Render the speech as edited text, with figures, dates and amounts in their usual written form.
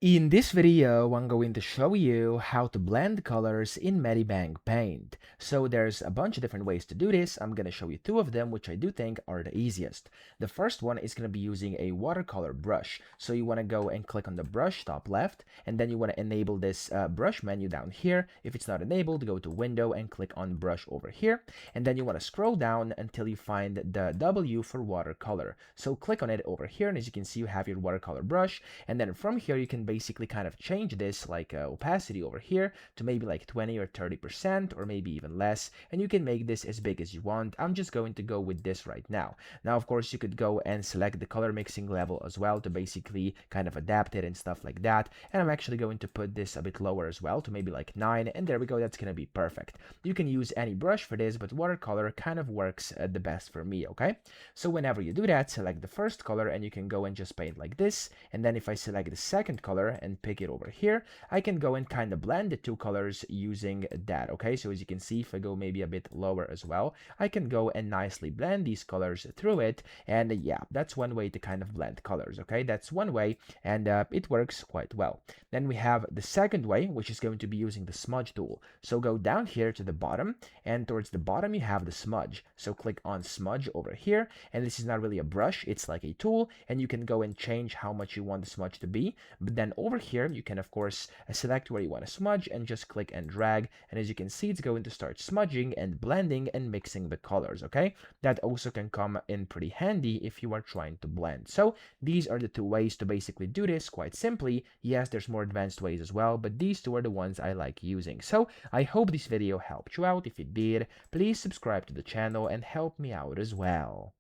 In this video, I'm going to show you how to blend colors in MediBang Paint. So there's a bunch of different ways to do this. I'm going to show you two of them, which I do think are the easiest. The first one is going to be using a watercolor brush. So you want to go and click on the brush top left, and then you want to enable this brush menu down here. If it's not enabled, go to Window and click on Brush over here. And then you want to scroll down until you find the W for watercolor. So click on it over here, and as you can see, you have your watercolor brush. And then from here, you can basically kind of change this like opacity over here to maybe like 20 or 30% or maybe even less, and you can make this as big as you want. I'm just going to go with this right now. Now of course you could go and select the color mixing level as well to basically kind of adapt it and stuff like that, and I'm actually going to put this a bit lower as well to maybe like 9, and there we go. That's gonna be perfect. You can use any brush for this, but watercolor kind of works the best for me. Okay, so whenever you do that, select the first color and you can go and just paint like this, and then if I select the second color and pick it over here, I can go and kind of blend the two colors using that. Okay, so as you can see, if I go maybe a bit lower as well, I can go and nicely blend these colors through it. And yeah, that's one way to kind of blend colors. Okay, that's one way, and it works quite well. Then we have the second way, which is going to be using the smudge tool. So go down here to the bottom, and towards the bottom you have the smudge. So click on smudge over here, and this is not really a brush, it's like a tool, and you can go and change how much you want the smudge to be. But then over here you can of course select where you want to smudge and just click and drag, and as you can see, it's going to start smudging and blending and mixing the colors. Okay, that also can come in pretty handy if you are trying to blend. So these are the two ways to basically do this quite simply. Yes, there's more advanced ways as well, but these two are the ones I like using. So I hope this video helped you out. If it did, please subscribe to the channel and help me out as well.